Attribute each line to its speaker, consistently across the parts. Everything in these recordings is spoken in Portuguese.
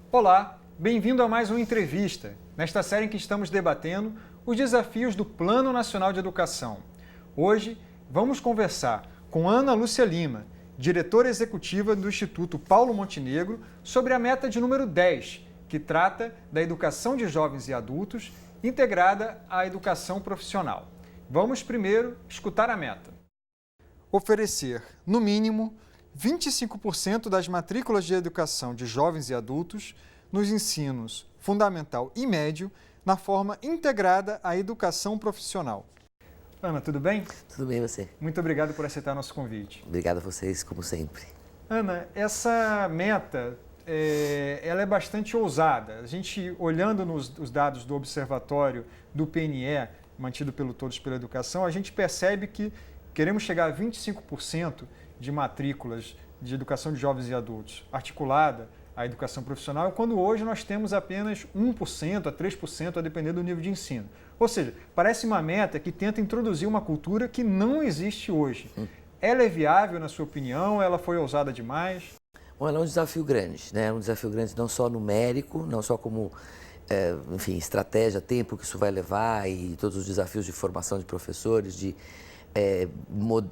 Speaker 1: Olá, bem-vindo a mais uma entrevista, nesta série em que estamos debatendo os desafios do Plano Nacional de Educação. Hoje vamos conversar com Ana Lúcia Lima, diretora executiva do Instituto Paulo Montenegro, sobre a meta de número 10, que trata da educação de jovens e adultos integrada à educação profissional. Vamos primeiro escutar a meta. Oferecer, no mínimo, 25% das matrículas de educação de jovens e adultos nos ensinos fundamental e médio na forma integrada à educação profissional. Ana, tudo bem?
Speaker 2: Tudo bem, você?
Speaker 1: Muito obrigado por aceitar nosso convite.
Speaker 2: Obrigado a vocês, como sempre.
Speaker 1: Ana, essa meta ela é bastante ousada. A gente, olhando os dados do observatório do PNE, mantido pelo Todos pela Educação, a gente percebe que queremos chegar a 25% de matrículas de educação de jovens e adultos articulada à educação profissional, quando hoje nós temos apenas 1% a 3%, a depender do nível de ensino. Ou seja, parece uma meta que tenta introduzir uma cultura que não existe hoje. Ela é viável, na sua opinião? Ela foi ousada demais?
Speaker 2: Bom, ela é um desafio grande, né? É um desafio grande não só numérico, não só como, enfim, estratégia, tempo que isso vai levar e todos os desafios de formação de professores, de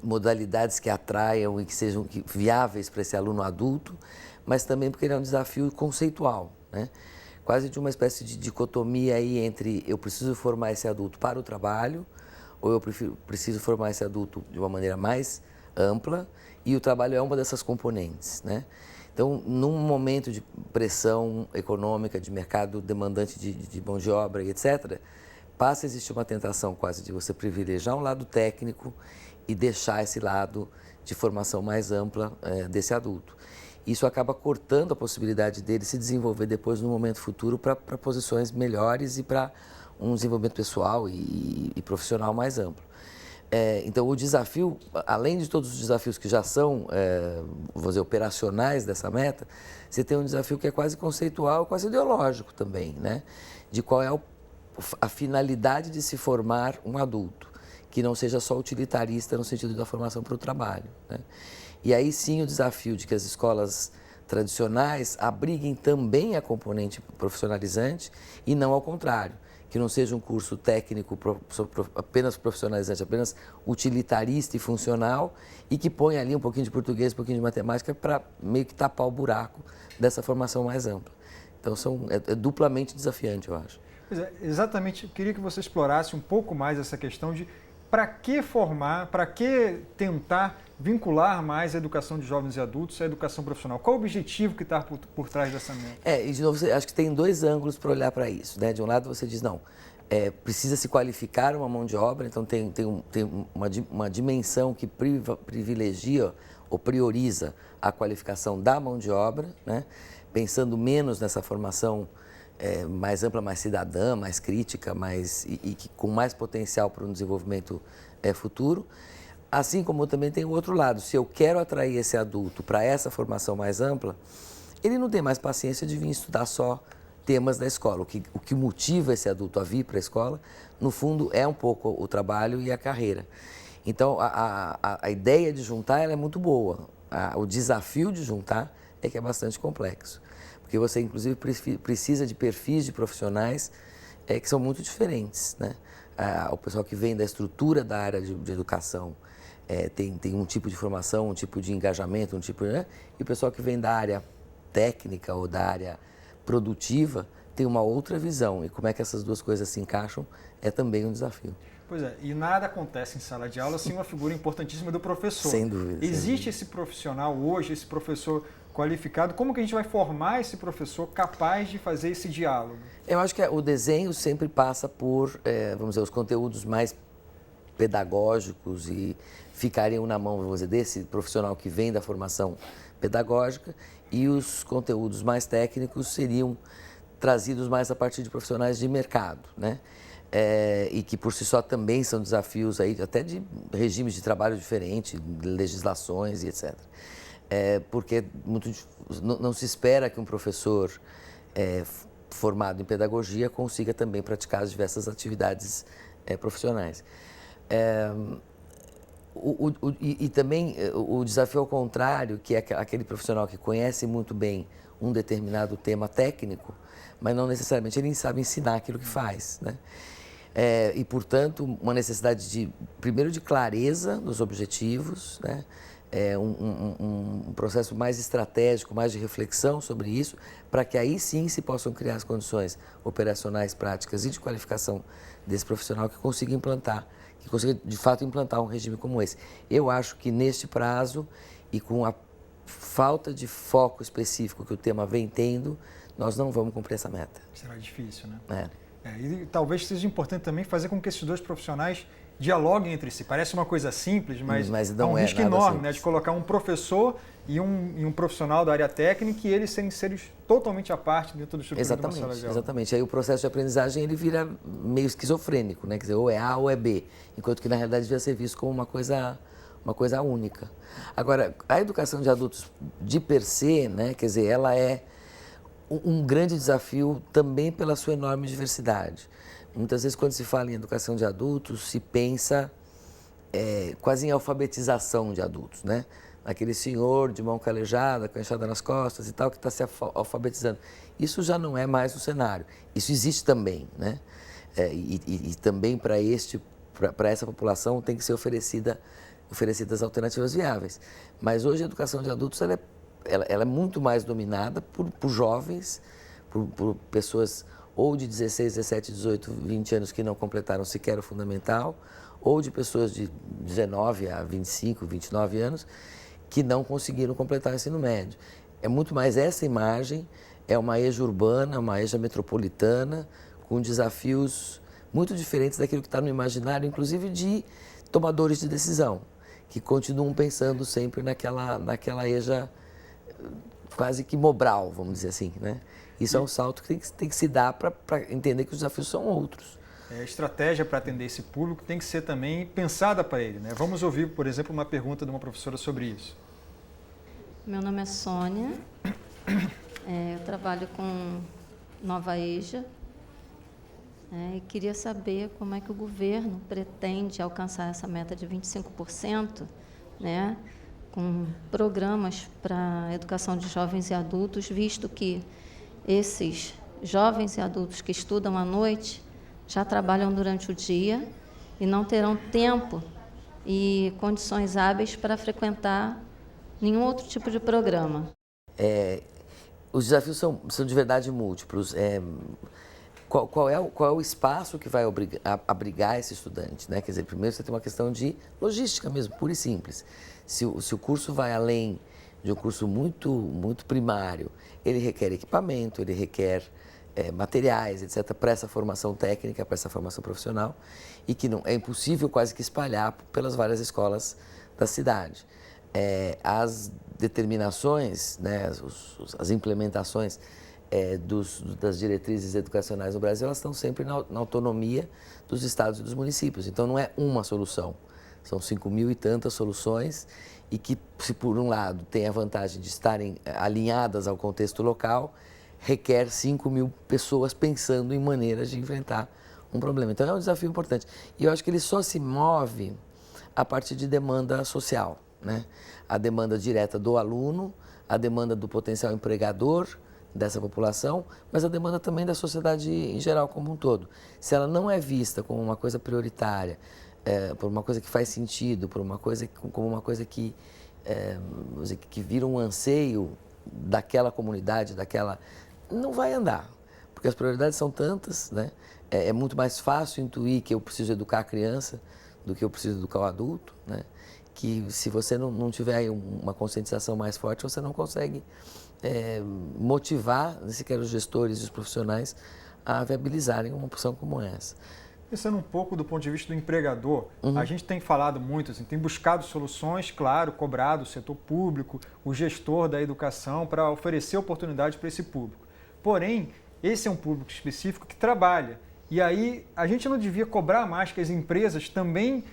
Speaker 2: modalidades que atraiam e que sejam viáveis para esse aluno adulto, mas também porque ele é um desafio conceitual, né? Quase de uma espécie de dicotomia aí entre eu preciso formar esse adulto para o trabalho ou eu preciso formar esse adulto de uma maneira mais ampla e o trabalho é uma dessas componentes, né? Então, num momento de pressão econômica, de mercado demandante de mão de obra e etc., passa a existir uma tentação quase de você privilegiar um lado técnico e deixar esse lado de formação mais ampla desse adulto. Isso acaba cortando a possibilidade dele se desenvolver depois no momento futuro para posições melhores e para um desenvolvimento pessoal e profissional mais amplo. Então, o desafio, além de todos os desafios que já são, vou dizer, operacionais dessa meta, você tem um desafio que é quase conceitual, quase ideológico também, né? De qual é a finalidade de se formar um adulto, que não seja só utilitarista no sentido da formação para o trabalho, né? E aí sim o desafio de que as escolas tradicionais abriguem também a componente profissionalizante e não ao contrário, que não seja um curso técnico apenas profissionalizante, apenas utilitarista e funcional e que ponha ali um pouquinho de português, um pouquinho de matemática para meio que tapar o buraco dessa formação mais ampla. Então é duplamente desafiante, eu acho.
Speaker 1: Pois é, exatamente, eu queria que você explorasse um pouco mais essa questão de para que formar, para que tentar vincular mais a educação de jovens e adultos à educação profissional. Qual o objetivo que está por trás dessa meta?
Speaker 2: E de novo, acho que tem dois ângulos para olhar para isso, né? De um lado você diz, não, precisa se qualificar uma mão de obra, então tem uma dimensão que privilegia ou prioriza a qualificação da mão de obra, né? Pensando menos nessa formação mais ampla, mais cidadã, mais crítica, com mais potencial para um desenvolvimento futuro. Assim como também tem o outro lado, se eu quero atrair esse adulto para essa formação mais ampla, ele não tem mais paciência de vir estudar só temas da escola. O que motiva esse adulto a vir para a escola, no fundo, é um pouco o trabalho e a carreira. Então, a ideia de juntar ela é muito boa. O desafio de juntar é que é bastante complexo. Porque você, inclusive, precisa de perfis de profissionais que são muito diferentes, né? O pessoal que vem da estrutura da área de educação tem um tipo de formação, um tipo de engajamento, né? E o pessoal que vem da área técnica ou da área produtiva tem uma outra visão. E como é que essas duas coisas se encaixam é também um desafio.
Speaker 1: Pois é, e nada acontece em sala de aula sem uma figura importantíssima do professor.
Speaker 2: Sem dúvida.
Speaker 1: Existe esse profissional hoje, esse professor qualificado? Como que a gente vai formar esse professor capaz de fazer esse diálogo?
Speaker 2: Eu acho que o desenho sempre passa por, vamos dizer, os conteúdos mais pedagógicos e ficariam na mão, vamos dizer, desse profissional que vem da formação pedagógica e os conteúdos mais técnicos seriam trazidos mais a partir de profissionais de mercado, né? E que por si só também são desafios aí, até de regimes de trabalho diferentes, legislações e etc. Porque não se espera que um professor formado em pedagogia consiga também praticar as diversas atividades profissionais. E também o desafio ao contrário, que é aquele profissional que conhece muito bem um determinado tema técnico, mas não necessariamente ele sabe ensinar aquilo que faz, né? E, portanto, uma necessidade primeiro de clareza dos objetivos, né? Um processo mais estratégico, mais de reflexão sobre isso, para que aí sim se possam criar as condições operacionais, práticas e de qualificação desse profissional que consiga implantar, que consiga de fato implantar um regime como esse. Eu acho que neste prazo e com a falta de foco específico que o tema vem tendo, nós não vamos cumprir essa meta.
Speaker 1: Será difícil, né?
Speaker 2: E
Speaker 1: talvez seja importante também fazer com que esses dois profissionais dialoguem entre si. Parece uma coisa simples, mas é um risco enorme, né, de colocar um professor e um profissional da área técnica e eles serem seres totalmente à parte dentro do estrutura de uma sala de aula.
Speaker 2: Exatamente. Aí o processo de aprendizagem ele vira meio esquizofrênico, né? Quer dizer, ou é A ou é B, enquanto que na realidade devia ser visto como uma coisa única. Agora, a educação de adultos de per se, né? Quer dizer, ela é um grande desafio também pela sua enorme diversidade. Muitas vezes, quando se fala em educação de adultos, se pensa quase em alfabetização de adultos, né? Aquele senhor de mão calejada, com a enxada nas costas e tal, que está se alfabetizando. Isso já não é mais o cenário. Isso existe também, né? E também para essa população tem que ser oferecidas alternativas viáveis. Mas hoje a educação de adultos ela é muito mais dominada por jovens, por pessoas ou de 16, 17, 18, 20 anos que não completaram sequer o fundamental, ou de pessoas de 19 a 25, 29 anos que não conseguiram completar o ensino médio. É muito mais essa imagem, é uma EJA urbana, uma EJA metropolitana, com desafios muito diferentes daquilo que está no imaginário, inclusive de tomadores de decisão, que continuam pensando sempre naquela EJA quase que Mobral, vamos dizer assim, né? Isso é um salto que tem que se dar para entender que os desafios são outros.
Speaker 1: A estratégia para atender esse público tem que ser também pensada para ele, né? Vamos ouvir, por exemplo, uma pergunta de uma professora sobre isso.
Speaker 3: Meu nome é Sônia, eu trabalho com Nova EJA e queria saber como é que o governo pretende alcançar essa meta de 25%, né, com programas para a educação de jovens e adultos, visto que esses jovens e adultos que estudam à noite já trabalham durante o dia e não terão tempo e condições hábeis para frequentar nenhum outro tipo de programa.
Speaker 2: Os desafios são de verdade múltiplos. Qual é o espaço que vai abrigar esse estudante, né? Quer dizer, primeiro você tem uma questão de logística mesmo, pura e simples. Se o curso vai além de um curso muito, muito primário, ele requer equipamento, ele requer materiais, etc., para essa formação técnica, para essa formação profissional, e que não é impossível quase que espalhar pelas várias escolas da cidade. As determinações, né, as implementações das diretrizes educacionais no Brasil, elas estão sempre na autonomia dos estados e dos municípios. Então, não é uma solução. São 5.000 e tantas soluções e que, se por um lado tem a vantagem de estarem alinhadas ao contexto local, requer 5.000 pessoas pensando em maneiras de enfrentar um problema. Então, é um desafio importante. E eu acho que ele só se move a partir de demanda social, né? A demanda direta do aluno, a demanda do potencial empregador dessa população, mas a demanda também da sociedade em geral como um todo. Se ela não é vista como uma coisa prioritária, por uma coisa que faz sentido, como uma coisa que vira um anseio daquela comunidade, não vai andar, porque as prioridades são tantas, né? É muito mais fácil intuir que eu preciso educar a criança do que eu preciso educar o adulto, né? Que se você não tiver uma conscientização mais forte, você não consegue motivar sequer os gestores e os profissionais a viabilizarem uma opção como essa.
Speaker 1: Pensando um pouco do ponto de vista do empregador, a gente tem falado muito, assim, tem buscado soluções, claro, cobrado o setor público, o gestor da educação para oferecer oportunidades para esse público. Porém, esse é um público específico que trabalha. E aí a gente não devia cobrar mais que as empresas também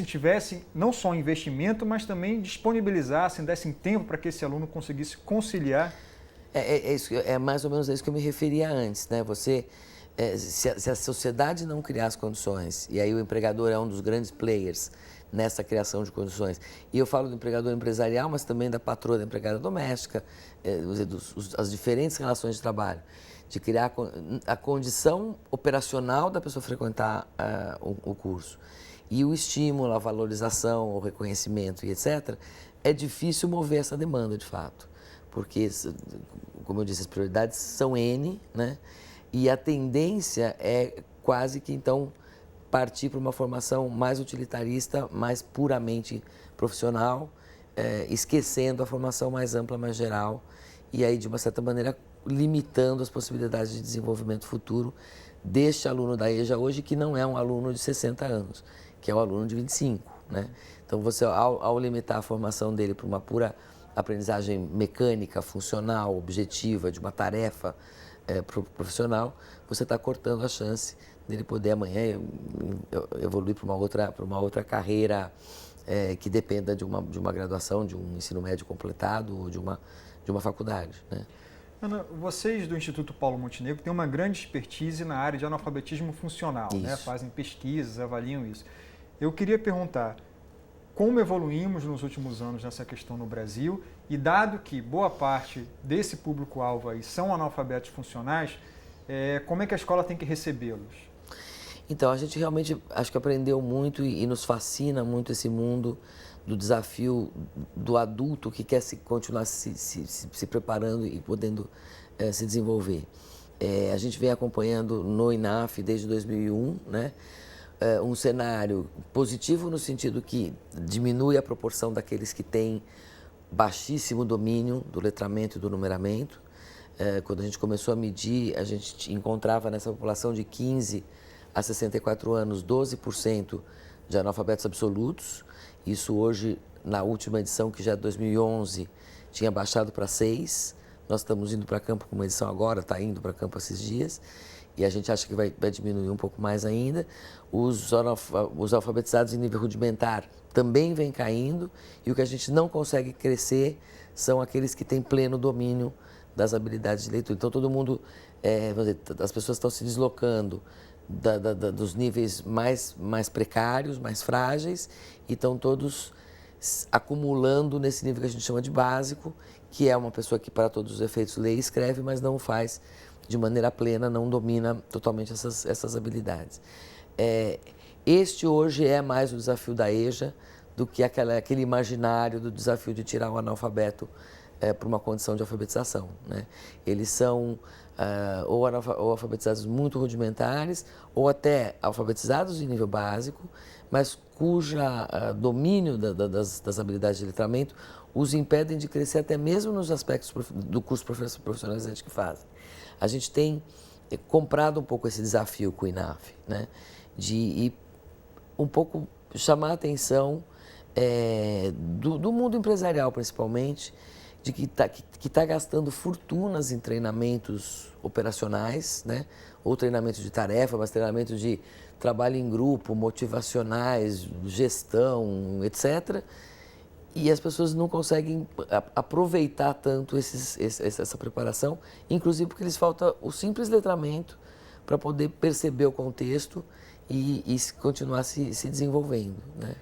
Speaker 1: tivessem não só investimento, mas também disponibilizassem, dessem tempo para que esse aluno conseguisse conciliar.
Speaker 2: É mais ou menos a isso que eu me referia antes, né? Se a sociedade não criar as condições, e aí o empregador é um dos grandes players nessa criação de condições. E eu falo do empregador empresarial, mas também da patroa da empregada doméstica, as diferentes relações de trabalho, de criar a condição operacional da pessoa frequentar o curso. E o estímulo, a valorização, o reconhecimento e etc., é difícil mover essa demanda, de fato. Porque, como eu disse, as prioridades são N, né? E a tendência é quase que, então, partir para uma formação mais utilitarista, mais puramente profissional, esquecendo a formação mais ampla, mais geral, e aí, de uma certa maneira, limitando as possibilidades de desenvolvimento futuro deste aluno da EJA hoje, que não é um aluno de 60 anos, que é um aluno de 25, né? Então, você, ao limitar a formação dele para uma pura aprendizagem mecânica, funcional, objetiva, de uma tarefa profissional, você está cortando a chance dele poder amanhã evoluir para uma outra carreira que dependa de uma graduação, de um ensino médio completado ou de uma faculdade, né?
Speaker 1: Ana, vocês do Instituto Paulo Montenegro têm uma grande expertise na área de analfabetismo funcional, né? Fazem pesquisas, avaliam isso. Eu queria perguntar como evoluímos nos últimos anos nessa questão no Brasil e, dado que boa parte desse público-alvo aí são analfabetos funcionais, como é que a escola tem que recebê-los?
Speaker 2: Então, a gente realmente acho que aprendeu muito e nos fascina muito esse mundo do desafio do adulto que quer continuar se preparando e podendo se desenvolver. A gente vem acompanhando no INAF desde 2001, né? Um cenário positivo no sentido que diminui a proporção daqueles que têm baixíssimo domínio do letramento e do numeramento. Quando a gente começou a medir, a gente encontrava nessa população de 15 a 64 anos 12% de analfabetos absolutos. Isso hoje, na última edição, que já é 2011, tinha baixado para 6%. Nós estamos indo para campo com uma edição agora, está indo para campo esses dias. E a gente acha que vai diminuir um pouco mais ainda. Os alfabetizados em nível rudimentar também vem caindo, e o que a gente não consegue crescer são aqueles que têm pleno domínio das habilidades de leitura. Então, todo mundo, as pessoas estão se deslocando dos níveis mais precários, mais frágeis, e estão todos acumulando nesse nível que a gente chama de básico, que é uma pessoa que, para todos os efeitos, lê e escreve, mas não o faz de maneira plena, não domina totalmente essas habilidades. Este hoje é mais o desafio da EJA do que aquele imaginário do desafio de tirar o analfabeto para uma condição de alfabetização, né? Eles são ou alfabetizados muito rudimentares ou até alfabetizados em nível básico, mas cujo domínio das habilidades de letramento os impedem de crescer até mesmo nos aspectos do curso profissionalizante que fazem. A gente tem comprado um pouco esse desafio com o INAF, né? De ir um pouco chamar a atenção do mundo empresarial, principalmente, de que tá gastando fortunas em treinamentos operacionais, né? Ou treinamentos de tarefa, mas treinamentos de trabalho em grupo, motivacionais, gestão, etc. E as pessoas não conseguem aproveitar tanto essa preparação, inclusive porque lhes falta o simples letramento para poder perceber o contexto e continuar se desenvolvendo, né?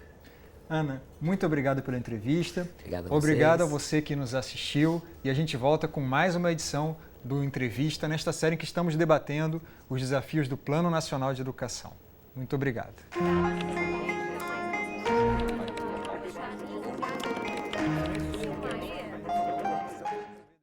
Speaker 1: Ana, muito obrigado pela entrevista.
Speaker 2: Obrigado
Speaker 1: a você que nos assistiu, e a gente volta com mais uma edição do Entrevista, nesta série em que estamos debatendo os desafios do Plano Nacional de Educação. Muito obrigado.